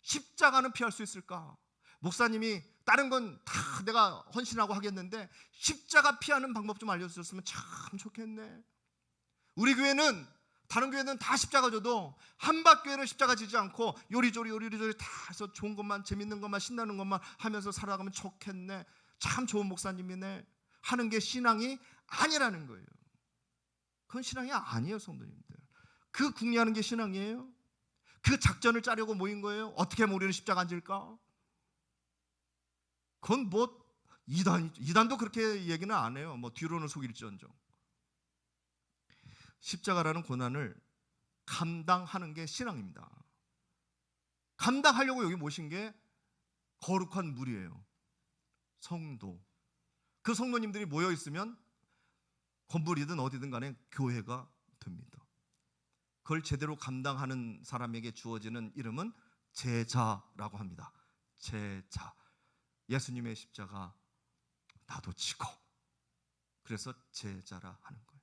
십자가는 피할 수 있을까? 목사님이 다른 건 다 내가 헌신하고 하겠는데 십자가 피하는 방법 좀 알려주셨으면 참 좋겠네. 우리 교회는, 다른 교회는 다 십자가 져도 한박교회는 십자가 지지 않고 요리조리 다 해서 좋은 것만, 재밌는 것만, 신나는 것만 하면서 살아가면 좋겠네, 참 좋은 목사님이네 하는 게 신앙이 아니라는 거예요. 그건 신앙이 아니에요, 성도님들. 그 궁리하는 게 신앙이에요? 그 작전을 짜려고 모인 거예요? 어떻게 하면 우리는 십자가 안 질까? 그건 뭐 이단도 그렇게 얘기는 안 해요. 뭐 뒤로는 속일지언정. 십자가라는 고난을 감당하는 게 신앙입니다. 감당하려고 여기 모신 게 거룩한 무리예요. 성도. 그 성도님들이 모여 있으면 건물이든 어디든 간에 교회가 됩니다. 그걸 제대로 감당하는 사람에게 주어지는 이름은 제자라고 합니다. 제자. 예수님의 십자가 나도 지고, 그래서 제자라 하는 거예요.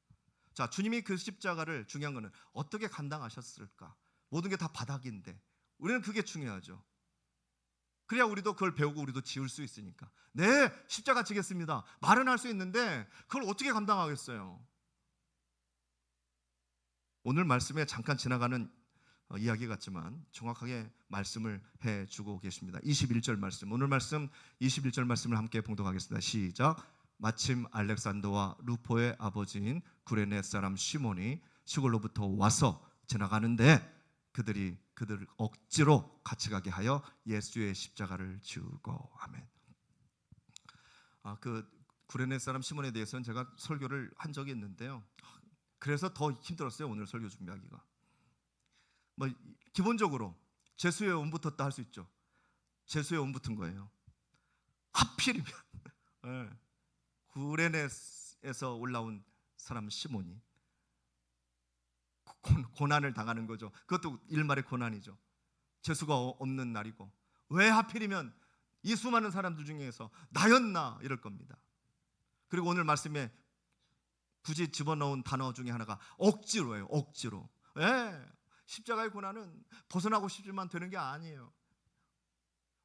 자, 주님이 그 십자가를, 중요한 거는 어떻게 감당하셨을까? 모든 게 다 바닥인데 우리는 그게 중요하죠. 그래야 우리도 그걸 배우고 우리도 지을 수 있으니까. 네, 십자가 지겠습니다 말은 할 수 있는데 그걸 어떻게 감당하겠어요? 오늘 말씀에 잠깐 지나가는 이야기 같지만 정확하게 말씀을 해주고 계십니다. 21절 말씀, 오늘 말씀 21절 말씀을 함께 봉독하겠습니다. 시작. 마침 알렉산더와 루포의 아버지인 구레네 사람 시몬이 시골로부터 와서 지나가는데 그들을 억지로 같이 가게 하여 예수의 십자가를 지우고. 아멘. 그 구레네 사람 시몬에 대해서는 제가 설교를 한 적이 있는데요. 그래서 더 힘들었어요, 오늘 설교 준비하기가. 뭐 기본적으로 재수에 온 붙었다 할 수 있죠. 재수에 온 붙은 거예요. 하필이면 구레네에서 올라온 사람 시몬이 고난을 당하는 거죠. 그것도 일말의 고난이죠. 재수가 없는 날이고, 왜 하필이면 이 수많은 사람들 중에서 나였나 이럴 겁니다. 그리고 오늘 말씀에 굳이 집어넣은 단어 중에 하나가 억지로예요. 억지로. 예, 십자가의 고난은 벗어나고 싶지만 되는 게 아니에요.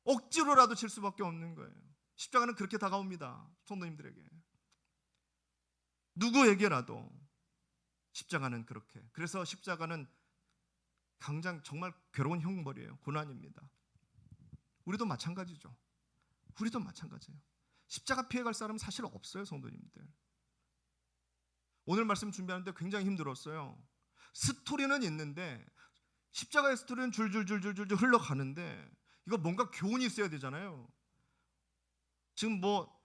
억지로라도 질 수밖에 없는 거예요. 십자가는 그렇게 다가옵니다. 성도님들에게, 누구에게라도 십자가는 그렇게. 그래서 십자가는 당장 정말 괴로운 형벌이에요. 고난입니다. 우리도 마찬가지죠. 우리도 마찬가지예요. 십자가 피해갈 사람은 사실 없어요, 성도님들. 오늘 말씀 준비하는데 굉장히 힘들었어요. 스토리는 있는데 십자가의 스토리는 줄줄줄줄줄 흘러가는데 이거 뭔가 교훈이 있어야 되잖아요. 지금 뭐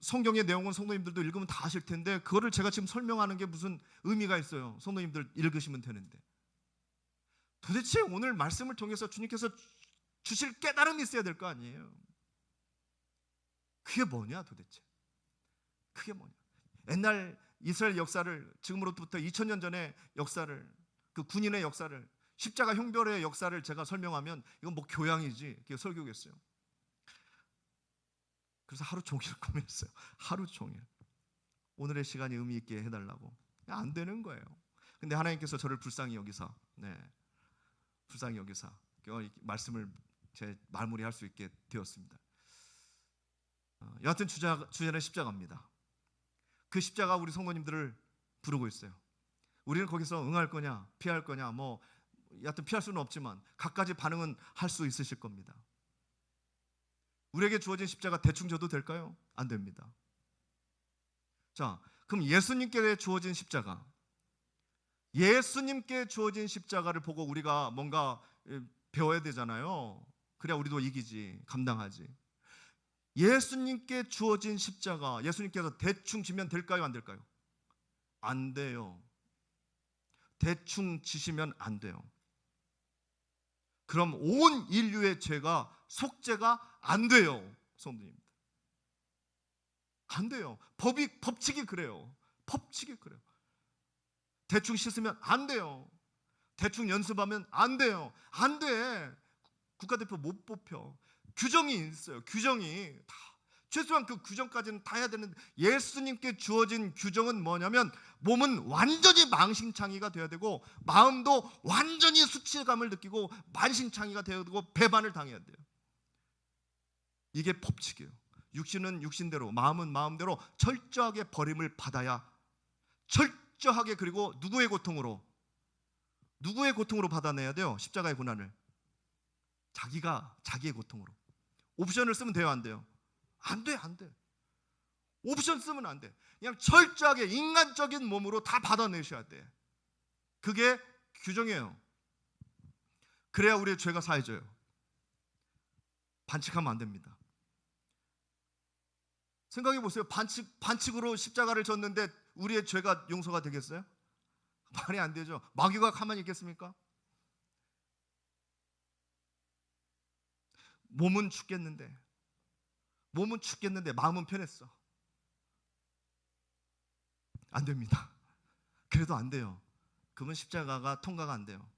성경의 내용은 성도님들도 읽으면 다 아실 텐데 그거를 제가 지금 설명하는 게 무슨 의미가 있어요? 성도님들 읽으시면 되는데. 도대체 오늘 말씀을 통해서 주님께서 주실 깨달음이 있어야 될 거 아니에요. 그게 뭐냐 도대체? 그게 뭐냐? 옛날 이스라엘 역사를, 지금으로부터 2000년 전의 역사를, 그 군인의 역사를, 십자가 형벌의 역사를 제가 설명하면 이건 뭐 교양이지, 그게 설교겠어요. 그래서 하루 종일 고민했어요. 하루 종일. 오늘의 시간이 의미 있게 해달라고. 안 되는 거예요. 근데 하나님께서 저를 불쌍히 여기사, 불쌍히 여기사 말씀을 제 마무리할 수 있게 되었습니다. 여하튼 주제는 십자가입니다. 그 십자가 우리 성도님들을 부르고 있어요. 우리는 거기서 응할 거냐 피할 거냐, 뭐 여하튼 피할 수는 없지만 갖가지 반응은 할 수 있으실 겁니다. 우리에게 주어진 십자가 대충 져도 될까요? 안 됩니다. 자, 그럼 예수님께 주어진 십자가, 예수님께 주어진 십자가를 보고 우리가 뭔가 배워야 되잖아요. 그래야 우리도 이기지, 감당하지. 예수님께 주어진 십자가, 예수님께서 대충 지면 될까요? 안 될까요? 안 돼요. 대충 지시면 안 돼요. 그럼 온 인류의 죄가 속죄가 안 돼요, 성도님들. 안 돼요. 법칙이 그래요. 법칙이 그래요. 대충 씻으면 안 돼요. 대충 연습하면 안 돼요. 안 돼. 국가대표 못 뽑혀. 규정이 있어요. 규정이 다. 최소한 그 규정까지는 다 해야 되는데, 예수님께 주어진 규정은 뭐냐면 몸은 완전히 망신창이가 되어야 되고 마음도 완전히 수치감을 느끼고 만신창이가 되어야 되고 배반을 당해야 돼요. 이게 법칙이에요. 육신은 육신대로, 마음은 마음대로 철저하게 버림을 받아야, 철저하게, 그리고 누구의 고통으로 받아내야 돼요? 십자가의 고난을 자기의 고통으로. 옵션을 쓰면 돼요, 안 돼요? 안 돼. 옵션 쓰면 안 돼. 그냥 철저하게 인간적인 몸으로 다 받아내셔야 돼. 그게 규정이에요. 그래야 우리의 죄가 사해져요. 반칙하면 안 됩니다. 생각해 보세요. 반칙으로 십자가를 졌는데 우리의 죄가 용서가 되겠어요? 말이 안 되죠. 마귀가 가만히 있겠습니까? 몸은 죽겠는데 마음은 편했어. 안 됩니다. 그래도 안 돼요. 그건 십자가가 통과가 안 돼요.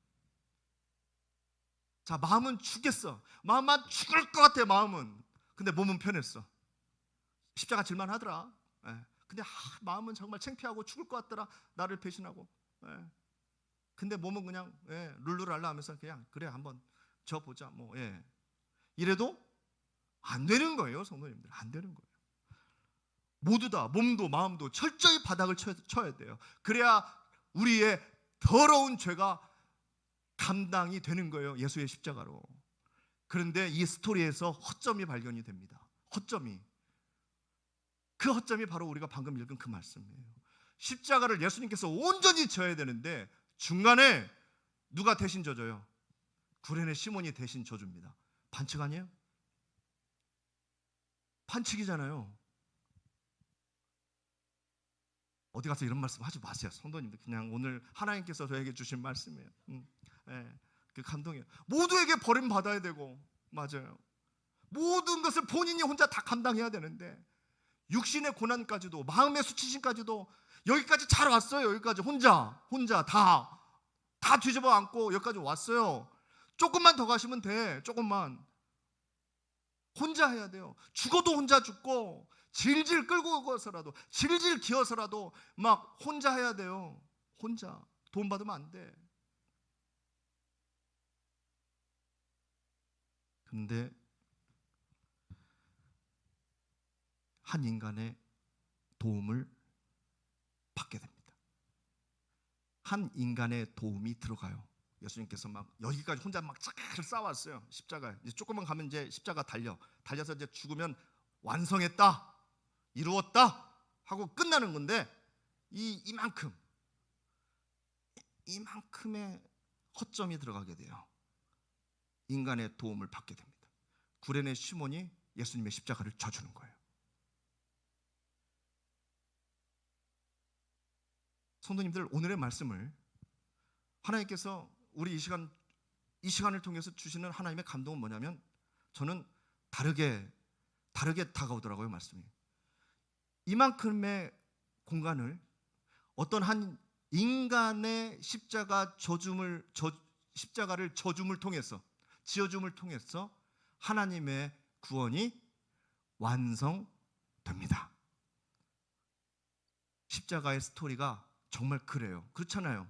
자, 마음은 죽겠어. 마음만 죽을 것 같아, 마음은. 근데 몸은 편했어. 십자가 질만 하더라. 근데 마음은 정말 창피하고 죽을 것 같더라. 나를 배신하고. 근데 몸은 그냥 룰루랄라 하면서 그냥 그래 한번 져보자. 이래도 안 되는 거예요, 성도님들. 안 되는 거예요. 모두 다 몸도 마음도 철저히 바닥을 쳐야 돼요. 그래야 우리의 더러운 죄가 감당이 되는 거예요, 예수의 십자가로. 그런데 이 스토리에서 허점이 발견이 됩니다. 그 허점이 바로 우리가 방금 읽은 그 말씀이에요. 십자가를 예수님께서 온전히 져야 되는데 중간에 누가 대신 져줘요? 구레네 시몬이 대신 져줍니다. 반칙 아니에요? 반칙이잖아요. 어디 가서 이런 말씀 하지 마세요, 성도님들. 그냥 오늘 하나님께서 저에게 주신 말씀이에요. 그 감동이에요. 모두에게 버림받아야 되고, 맞아요. 모든 것을 본인이 혼자 다 감당해야 되는데 육신의 고난까지도, 마음의 수치심까지도 여기까지 잘 왔어요. 여기까지 혼자 다 뒤집어 안고 여기까지 왔어요. 조금만 더 가시면 돼. 조금만. 혼자 해야 돼요. 죽어도 혼자 죽고 질질 끌고 가서라도, 질질 기어서라도 막 혼자 해야 돼요. 혼자. 돈 받으면 안 돼. 근데 한 인간의 도움을 받게 됩니다. 한 인간의 도움이 들어가요. 예수님께서 막 여기까지 혼자 막 잘 싸웠어요. 십자가에. 이제 조금만 가면 이제 십자가 달려서 이제 죽으면 완성했다, 이루었다 하고 끝나는 건데, 이만큼의 허점이 들어가게 돼요. 인간의 도움을 받게 됩니다. 구레네 시몬이 예수님의 십자가를 져주는 거예요. 성도님들, 오늘의 말씀을 하나님께서 우리 이 시간을 통해서 주시는 하나님의 감동은 뭐냐면, 저는 다르게 다가오더라고요. 말씀이 이만큼의 공간을 어떤 한 인간의 십자가를 지어줌을 통해서 하나님의 구원이 완성됩니다. 십자가의 스토리가 정말 그래요. 그렇잖아요.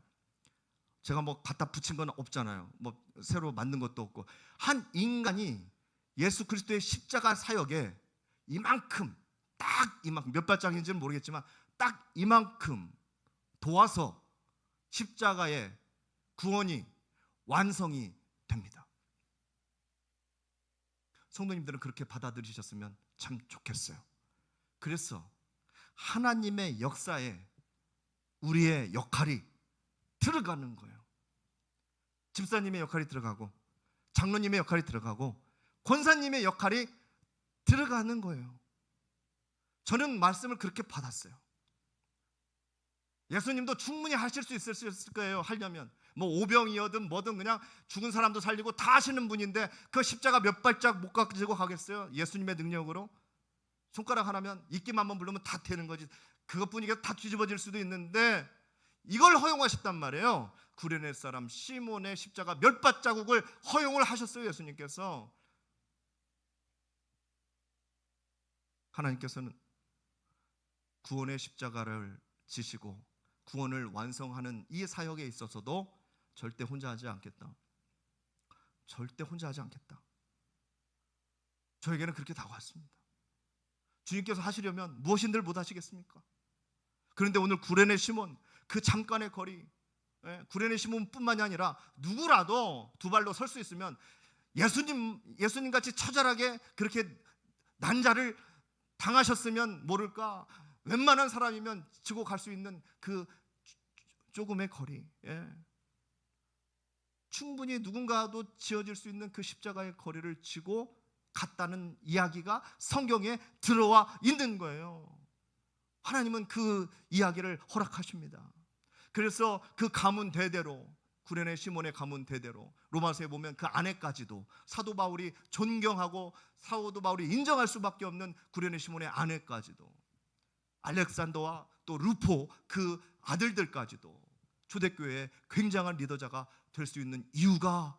제가 뭐 갖다 붙인 건 없잖아요. 뭐 새로 만든 것도 없고, 한 인간이 예수 그리스도의 십자가 사역에 이만큼, 딱 이만큼, 몇 발짝인지는 모르겠지만 딱 이만큼 도와서 십자가의 구원이 완성이 됩니다. 성도님들은 그렇게 받아들이셨으면 참 좋겠어요. 그래서 하나님의 역사에 우리의 역할이 들어가는 거예요. 집사님의 역할이 들어가고, 장로님의 역할이 들어가고, 권사님의 역할이 들어가는 거예요. 저는 말씀을 그렇게 받았어요. 예수님도 충분히 하실 수 있을 거예요. 하려면 뭐 오병이어든 뭐든 그냥 죽은 사람도 살리고 다 하시는 분인데, 그 십자가 몇 발짝 못 가지고 가겠어요? 예수님의 능력으로 손가락 하나면, 입김 한번 부르면 다 되는 거지. 그것뿐이게 다 뒤집어질 수도 있는데 이걸 허용하셨단 말이에요. 구레네 사람 시몬의 십자가 몇 발자국을 허용을 하셨어요. 예수님께서. 하나님께서는 구원의 십자가를 지시고 구원을 완성하는 이 사역에 있어서도 절대 혼자 하지 않겠다. 절대 혼자 하지 않겠다. 저에게는 그렇게 다가왔습니다. 주님께서 하시려면 무엇인들 못 하시겠습니까? 그런데 오늘 구레네 시몬, 그 잠깐의 거리, 구레네 시몬뿐만이 아니라 누구라도 두 발로 설 수 있으면 예수님 같이 처절하게 그렇게 난자를 당하셨으면 모를까, 웬만한 사람이면 지고 갈 수 있는 그 조금의 거리, 충분히 누군가도 지어질 수 있는 그 십자가의 거리를 지고 갔다는 이야기가 성경에 들어와 있는 거예요. 하나님은 그 이야기를 허락하십니다. 그래서 그 가문 대대로, 구레네 시몬의 가문 대대로 로마서에 보면 그 아내까지도 사도 바울이 존경하고 사도 바울이 인정할 수밖에 없는 구레네 시몬의 아내까지도, 알렉산더와 또 루포 그 아들들까지도 초대교회의 굉장한 리더자가 될 수 있는 이유가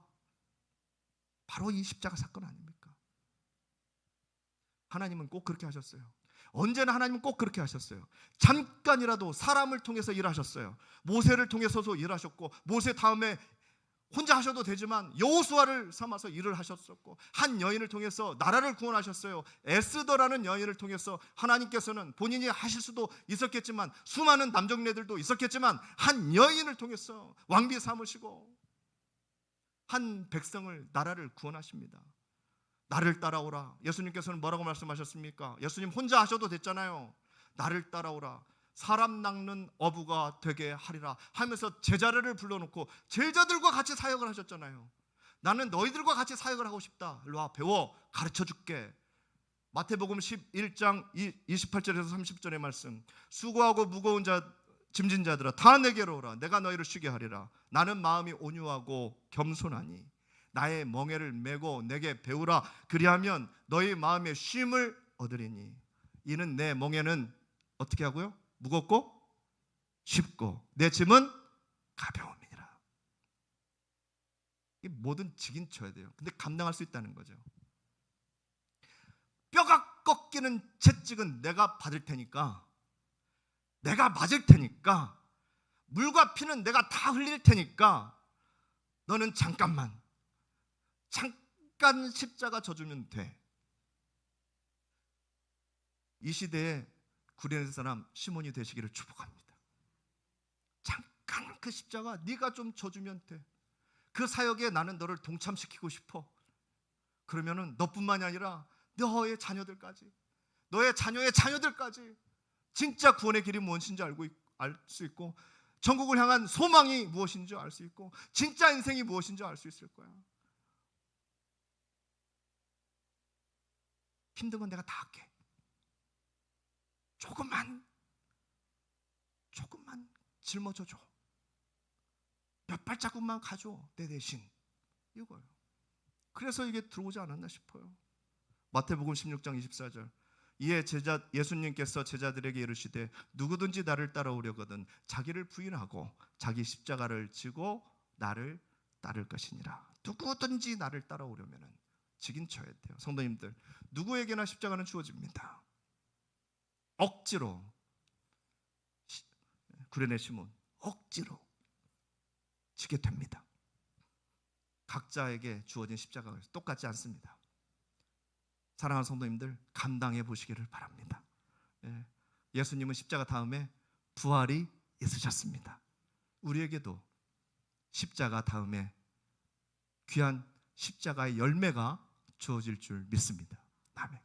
바로 이 십자가 사건 아닙니까? 하나님은 꼭 그렇게 하셨어요. 언제나 하나님은 꼭 그렇게 하셨어요. 잠깐이라도 사람을 통해서 일하셨어요. 모세를 통해서도 일하셨고, 모세 다음에 혼자 하셔도 되지만 여호수아를 삼아서 일을 하셨었고, 한 여인을 통해서 나라를 구원하셨어요. 에스더라는 여인을 통해서 하나님께서는 본인이 하실 수도 있었겠지만, 수많은 남정네들도 있었겠지만, 한 여인을 통해서 왕비 삼으시고 한 백성을, 나라를 구원하십니다. 나를 따라오라. 예수님께서는 뭐라고 말씀하셨습니까? 예수님 혼자 하셔도 됐잖아요. 나를 따라오라. 사람 낚는 어부가 되게 하리라 하면서 제자들을 불러놓고 제자들과 같이 사역을 하셨잖아요. 나는 너희들과 같이 사역을 하고 싶다. 일로 와, 배워, 가르쳐줄게. 마태복음 11장 28절에서 30절의 말씀, 수고하고 무거운 짐진 자들아 다 내게로 오라. 내가 너희를 쉬게 하리라. 나는 마음이 온유하고 겸손하니 나의 멍에를 메고 내게 배우라. 그리하면 너희 마음에 쉼을 얻으리니 이는 내 멍에는 어떻게 하고요? 무겁고 쉽고 내 짐은 가벼움이니라. 뭐든 지긴 쳐야 돼요. 근데 감당할 수 있다는 거죠. 뼈가 꺾이는 채찍은 내가 받을 테니까, 내가 맞을 테니까, 물과 피는 내가 다 흘릴 테니까 너는 잠깐 십자가 져주면 돼. 이 시대에 구레네 사람 시몬이 되시기를 축복합니다. 잠깐 그 십자가 네가 좀 져주면 돼. 그 사역에 나는 너를 동참시키고 싶어. 그러면은 너뿐만이 아니라 너의 자녀들까지, 너의 자녀의 자녀들까지 진짜 구원의 길이 무엇인지 알 수 있고, 천국을 향한 소망이 무엇인지 알 수 있고, 진짜 인생이 무엇인지 알 수 있을 거야. 힘든 건 내가 다 할게. 조금만 짊어져줘. 몇 발자국만 가줘, 내 대신. 이거예요. 그래서 이게 들어오지 않았나 싶어요. 마태복음 16장 24절. 이에 예수님께서 제자들에게 이르시되 누구든지 나를 따라오려거든 자기를 부인하고 자기 십자가를 지고 나를 따를 것이니라. 누구든지 나를 따라오려면 지긴 쳐야 돼요. 성도님들, 누구에게나 십자가는 주어집니다. 억지로, 구레네 시몬 억지로 지게 됩니다. 각자에게 주어진 십자가가 똑같지 않습니다. 사랑하는 성도님들, 감당해 보시기를 바랍니다. 예수님은 십자가 다음에 부활이 있으셨습니다. 우리에게도 십자가 다음에 귀한 십자가의 열매가 주어질 줄 믿습니다. 아멘.